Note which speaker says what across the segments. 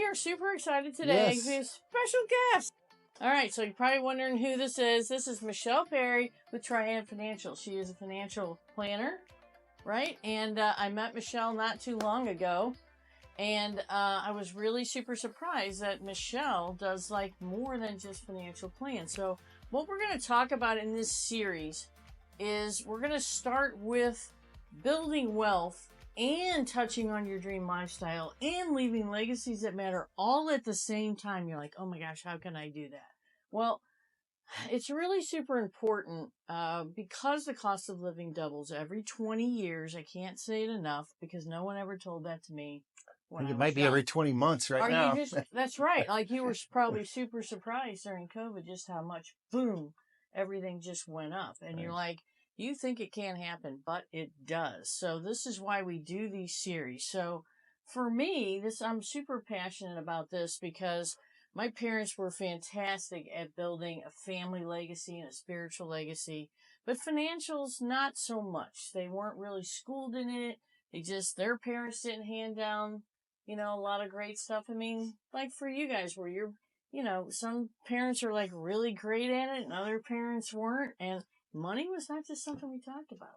Speaker 1: are super excited today
Speaker 2: Yes.
Speaker 1: to be a special guest. All right, so you're probably wondering who this is. This is Michelle Perry with Triad Financial. She is a financial planner, right? And I met Michelle not too long ago. And I was really super surprised that Michelle does like more than just financial plans. So what we're going to talk about in this series is we're going to start with building wealth and touching on your dream lifestyle and leaving legacies that matter all at the same time. You're like, oh my gosh, how can I do that? Well, it's really super important because the cost of living doubles every 20 years. I can't say it enough because no one ever told that to me.
Speaker 2: I think it might be every 20 months right now.
Speaker 1: That's right. Like you were probably super surprised during COVID just how much, boom, everything just went up. And you're like, you think it can't happen, but it does. So this is why we do these series. So for me, I'm super passionate about this because my parents were fantastic at building a family legacy and a spiritual legacy, but financials, not so much. They weren't really schooled in it. Their parents didn't hand down, a lot of great stuff. I mean, like for you guys where you're, some parents are like really great at it and other parents weren't. And money was not just something we talked about.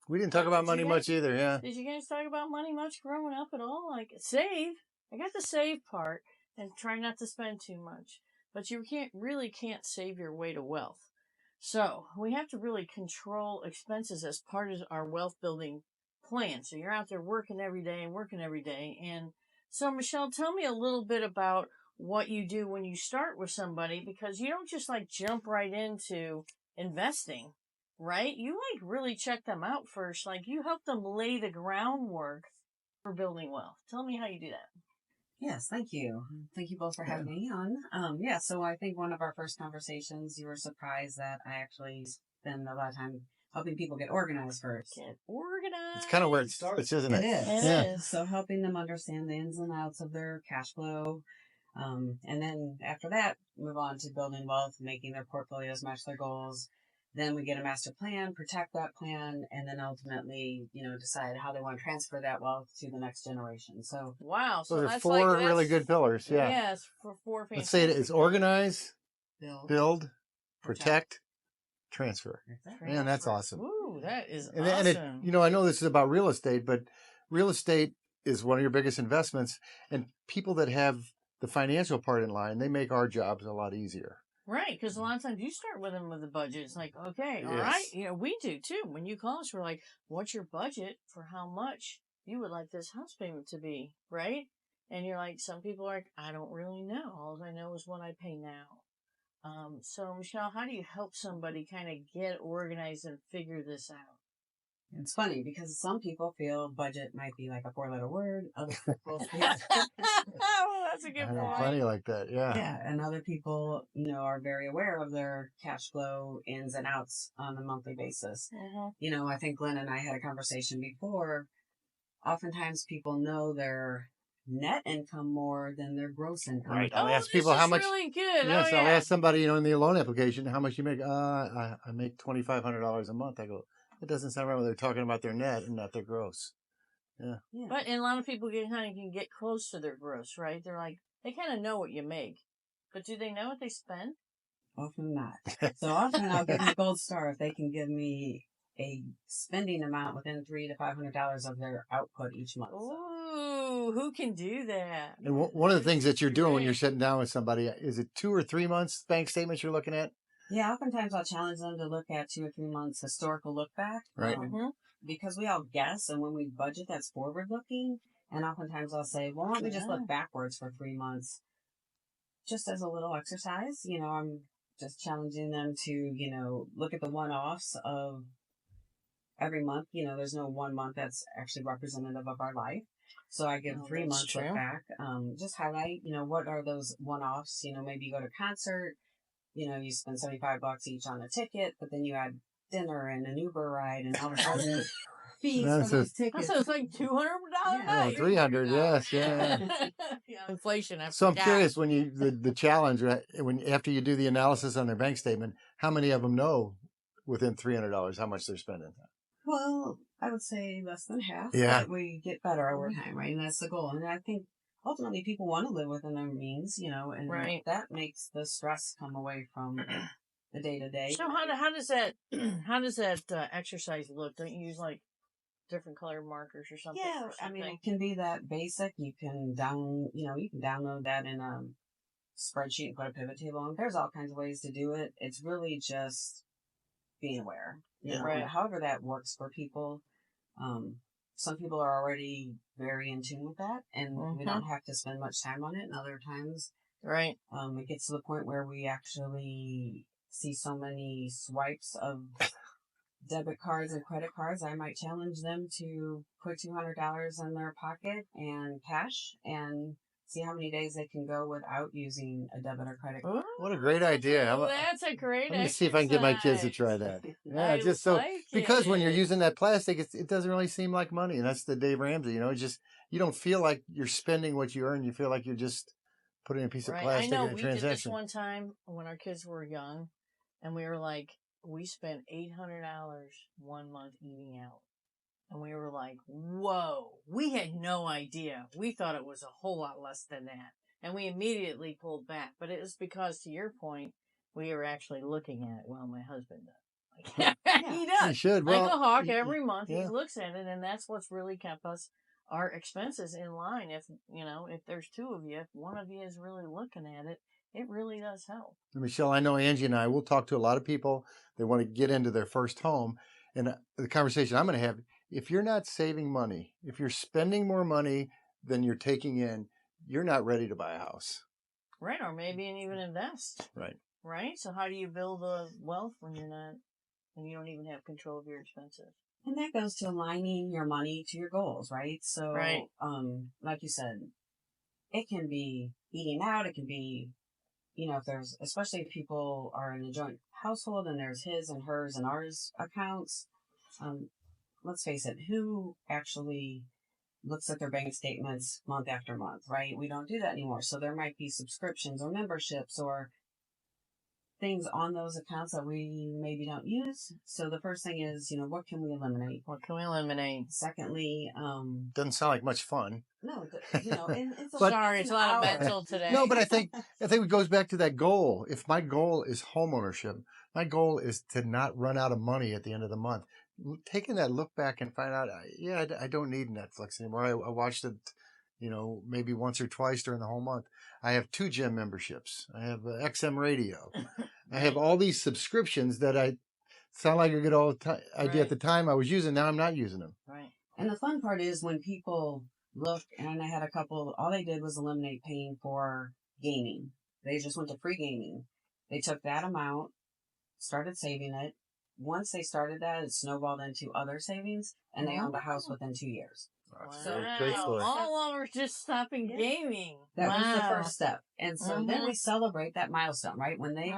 Speaker 2: We didn't talk about money much either, yeah.
Speaker 1: Did you guys talk about money much growing up at all? Like save. I got the save part and try not to spend too much. But you can't save your way to wealth. So we have to really control expenses as part of our wealth building plan. So you're out there working every day. And so Michelle, tell me a little bit about what you do when you start with somebody, because you don't just like jump right into investing, right? You like really check them out first. Like you help them lay the groundwork for building wealth. Tell me how you do that.
Speaker 3: Yes, thank you. Thank you both for having me on. So I think one of our first conversations, you were surprised that I actually spend a lot of time helping people get organized first.
Speaker 1: Get organized.
Speaker 2: It's kind of where it starts, isn't it?
Speaker 3: It is. So helping them understand the ins and outs of their cash flow. And then after that, move on to building wealth, making their portfolios match their goals. Then we get a master plan, protect that plan, and then ultimately, decide how they want to transfer that wealth to the next generation. So
Speaker 1: wow,
Speaker 2: so there's four really good pillars. Yeah.
Speaker 1: Yes, for four.
Speaker 2: Let's say it's organize,
Speaker 3: build,
Speaker 2: protect, transfer. Man, that's awesome.
Speaker 1: Ooh, that is
Speaker 2: awesome.
Speaker 1: And
Speaker 2: I know this is about real estate, but real estate is one of your biggest investments, and people that have the financial part in line, they make our jobs a lot easier.
Speaker 1: Right, because a lot of times you start with them with a budget. It's like, okay, all right. We do too. When you call us, we're like, what's your budget for how much you would like this house payment to be, right? And you're like, some people are like, I don't really know. All I know is what I pay now. So Michelle, how do you help somebody kind of get organized and figure this out?
Speaker 3: It's funny because some people feel budget might be like a 4-letter word. Other people feel
Speaker 1: well, that's a good point.
Speaker 2: Plenty like that, yeah.
Speaker 3: Yeah, and other people, are very aware of their cash flow ins and outs on a monthly basis.
Speaker 1: Mm-hmm.
Speaker 3: I think Glenn and I had a conversation before. Oftentimes people know their net income more than their gross income.
Speaker 2: Right. I'll ask people how much.
Speaker 1: Really good.
Speaker 2: Yes, I'll ask somebody, in the loan application, how much you make. I make $2,500 a month. I go, it doesn't sound right when they're talking about their net and not their gross. Yeah.
Speaker 1: But a lot of people can get close to their gross, right? They're like, they kind of know what you make. But do they know what they spend?
Speaker 3: Often not. So often I'll give them a gold star if they can give me a spending amount within $300 to $500 of their output each month.
Speaker 1: Ooh, who can do that?
Speaker 2: And one of the things that you're doing when you're sitting down with somebody, is it 2 or 3 months bank statements you're looking at?
Speaker 3: Yeah, oftentimes I'll challenge them to look at 2 or 3 months historical look back.
Speaker 2: Right.
Speaker 3: Because we all guess, and when we budget, that's forward looking. And oftentimes I'll say, well, why don't we just look backwards for 3 months? Just as a little exercise, I'm just challenging them to, look at the one-offs of every month. There's no 1 month that's actually representative of our life. So I give 3 months look back. Just highlight, what are those one-offs? Maybe you go to a concert, you spend $75 each on a ticket, but then you add dinner and an Uber ride and all of a sudden fees for those tickets.
Speaker 1: So it's like $200 a night.
Speaker 2: $300, yes, yeah.
Speaker 1: Inflation.
Speaker 2: So I'm curious, when the challenge, after you do the analysis on their bank statement, how many of them know within $300 how much they're spending?
Speaker 3: Well, I would say less than half.
Speaker 2: Yeah.
Speaker 3: But we get better over time, right? And that's the goal. And I think ultimately people want to live within their means, and
Speaker 1: Right.
Speaker 3: that makes the stress come away from the day to day.
Speaker 1: So how does that exercise look? Don't you use like different colored markers or something?
Speaker 3: Yeah, I mean, it can be that basic. You can download that in a spreadsheet and put a pivot table on. There's all kinds of ways to do it. It's really just being aware.
Speaker 1: Right.
Speaker 3: However that works for people. Some people are already very in tune with that, and we don't have to spend much time on it. And other times,
Speaker 1: right,
Speaker 3: it gets to the point where we actually see so many swipes of debit cards and credit cards. I might challenge them to put $200 in their pocket and cash and see how many days they can go without using a debit or credit card.
Speaker 2: What a great idea.
Speaker 1: That's a great
Speaker 2: I'm going to see if I can get my kids to try that. Yeah, just so, because when you're using that plastic, it doesn't really seem like money. And that's the Dave Ramsey, it's just, you don't feel like you're spending what you earn. You feel like you're just putting a piece of plastic in a transaction.
Speaker 1: We did this one time when our kids were young, and we were like, we spent $800 one month eating out. And we were like, whoa, we had no idea. We thought it was a whole lot less than that. And we immediately pulled back. But it was because, to your point, we were actually looking at it. Well, my husband does. He does.
Speaker 2: He should. Well,
Speaker 1: like a hawk every month. He looks at it, and that's what's really kept our expenses in line. If there's two of you, if one of you is really looking at it, it really does help.
Speaker 2: Michelle, I know Angie and I will talk to a lot of people that want to get into their first home. And the conversation I'm going to have, if you're not saving money, if you're spending more money than you're taking in, you're not ready to buy a house.
Speaker 1: Right, or maybe even invest.
Speaker 2: Right.
Speaker 1: Right? So how do you build a wealth when you don't even have control of your expenses?
Speaker 3: And that goes to aligning your money to your goals, right? So, like you said, it can be eating out, it can be especially if people are in a joint household and there's his and hers and ours accounts, let's face it, who actually looks at their bank statements month after month, right? We don't do that anymore. So there might be subscriptions or memberships or things on those accounts that we maybe don't use. So the first thing is, what can we eliminate? Secondly,
Speaker 2: doesn't sound like much fun.
Speaker 3: No, it's
Speaker 1: it's a lot of mental today.
Speaker 2: No, but I think it goes back to that goal. If my goal is homeownership, my goal is to not run out of money at the end of the month. Taking that look back and find out, I don't need Netflix anymore. I watched it, maybe once or twice during the whole month. I have 2 gym memberships. I have XM radio. I have all these subscriptions that I sound like a good old idea at the time I was using. Now I'm not using them.
Speaker 1: Right.
Speaker 3: And the fun part is when people look, and I had a couple, all they did was eliminate paying for gaming. They just went to free gaming. They took that amount, started saving it. Once they started that, it snowballed into other savings, and they owned a house within 2 years.
Speaker 1: Wow. Great story. All over just stopping gaming.
Speaker 3: That was the first step. And so then we celebrate that milestone, right? When they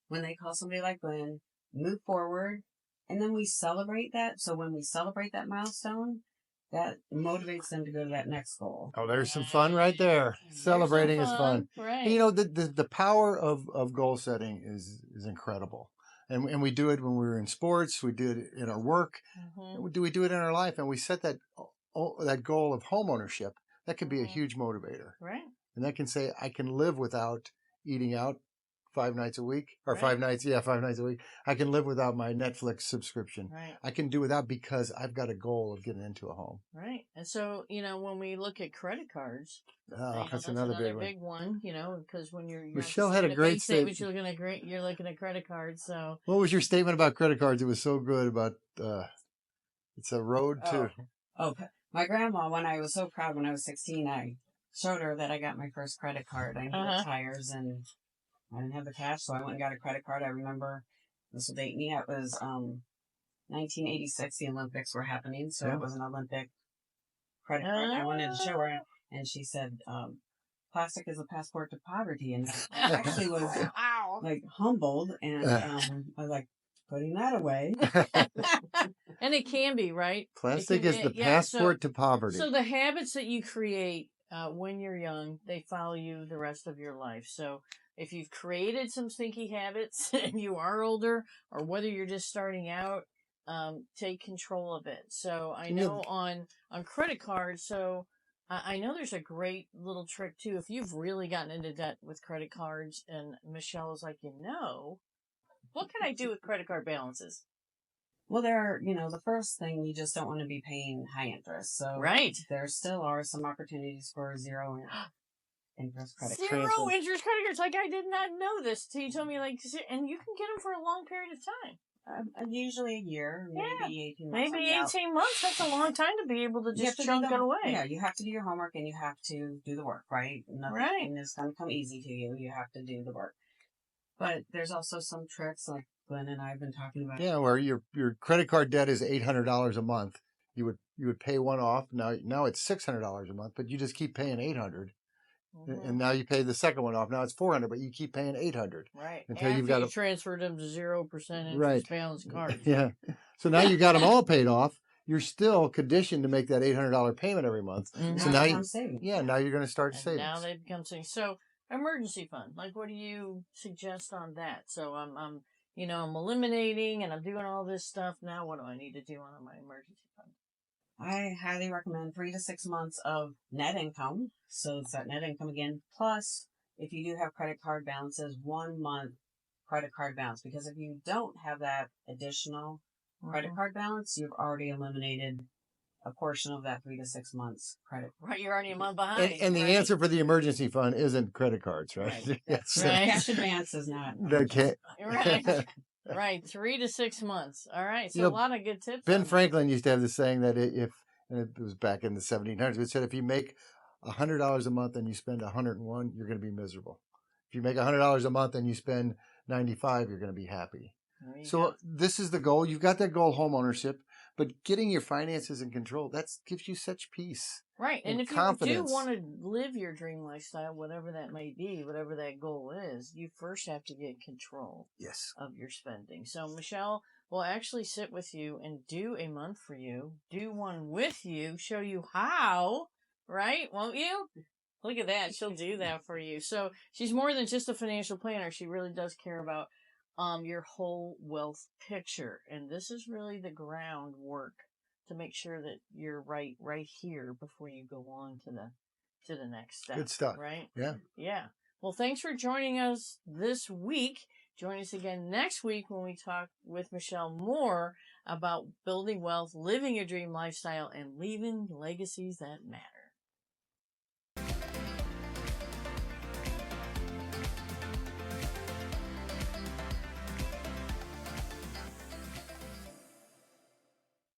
Speaker 3: when they call somebody like Glenn, move forward, and then we celebrate that. So when we celebrate that milestone, that motivates them to go to that next goal.
Speaker 2: Oh, there's some fun right there. Celebrating is fun.
Speaker 1: Right.
Speaker 2: The power of goal setting is incredible. And we do it when we're in sports. We do it in our work. We do it in our life. And we set that goal of homeownership. That can be a huge motivator.
Speaker 1: Right.
Speaker 2: And that can say, I can live without eating out 5 nights a week. Or 5 nights a week. I can live without my Netflix subscription.
Speaker 1: Right.
Speaker 2: I can do without because I've got a goal of getting into a home.
Speaker 1: Right. And so, when we look at credit cards,
Speaker 2: that's another big
Speaker 1: one, because when you're
Speaker 2: Michelle had a great statement.
Speaker 1: You're looking at credit cards. So
Speaker 2: what was your statement about credit cards? It was so good about it's a road to.
Speaker 3: Oh, my grandma, when I was so proud when I was 16, I showed her that I got my first credit card. I needed tires and I didn't have the cash, so I went and got a credit card. I remember, this will date me, it was 1986, the Olympics were happening, so it was an Olympic credit card. I wanted to show her, and she said, plastic is a passport to poverty, and I actually was like humbled, and I was like, putting that away.
Speaker 1: And it can be, right?
Speaker 2: Plastic is the passport to poverty.
Speaker 1: So the habits that you create when you're young, they follow you the rest of your life. So if you've created some stinky habits and you are older, or whether you're just starting out, take control of it. So I know on credit cards, so I know there's a great little trick too. If you've really gotten into debt with credit cards, and Michelle is like, what can I do with credit card balances?
Speaker 3: Well, the first thing, you just don't want to be paying high interest. So
Speaker 1: Right.
Speaker 3: there still are some opportunities for zero interest credit
Speaker 1: Zero
Speaker 3: transfers.
Speaker 1: interest credit cards. Like, I did not know this till you told me, and you can get them for a long period of time.
Speaker 3: Usually a year, maybe 18 months.
Speaker 1: Maybe 18 months. That's a long time to be able to just chunk it away.
Speaker 3: Yeah, you have to do your homework and you have to do the work, right? Nothing is going to come easy to you. You have to do the work. But there's also some tricks like Glenn and I have been talking about.
Speaker 2: Yeah, where your credit card debt is $800 a month. You would pay one off. Now it's $600 a month, but you just keep paying $800. And now you pay the second one off. Now it's $400, but you keep paying $800.
Speaker 1: Right.
Speaker 2: Until
Speaker 1: you've got transferred them to 0% interest balance cards.
Speaker 2: Yeah. So now you got them all paid off. You're still conditioned to make that $800 payment every month. So now now you're going to start saving.
Speaker 1: Now they become savings. So emergency fund. Like, what do you suggest on that? So I'm eliminating and I'm doing all this stuff. Now what do I need to do on my emergency fund?
Speaker 3: I highly recommend 3 to 6 months of net income. So it's that net income again. Plus, if you do have credit card balances, 1 month credit card balance. Because if you don't have that additional credit card balance, you've already eliminated a portion of that 3 to 6 months credit.
Speaker 1: Right, you're already a month behind.
Speaker 2: And the answer for the emergency fund isn't credit cards, right?
Speaker 3: That's right. Cash advance is not.
Speaker 1: Right. Right, 3 to 6 months. All right, so a lot of good tips.
Speaker 2: Ben Franklin used to have this saying that and it was back in the 1700s, it said if you make $100 a month and you spend 101, you're going to be miserable. If you make $100 a month and you spend 95, you're going to be happy. So this is the goal. You've got that goal, home ownership, but getting your finances in control, that gives you such peace.
Speaker 1: Right. And if you do want to live your dream lifestyle, whatever that may be, whatever that goal is, you first have to get control of your spending. So Michelle will actually sit with you and do a month for you, do one with you, show you how, right? Won't you? Look at that. She'll do that for you. So she's more than just a financial planner. She really does care about your whole wealth picture. And this is really the groundwork to make sure that you're right here before you go on to the next step.
Speaker 2: Good stuff.
Speaker 1: Right?
Speaker 2: Yeah.
Speaker 1: Yeah. Well, thanks for joining us this week. Join us again next week when we talk with Michelle more about building wealth, living your dream lifestyle, and leaving legacies that matter.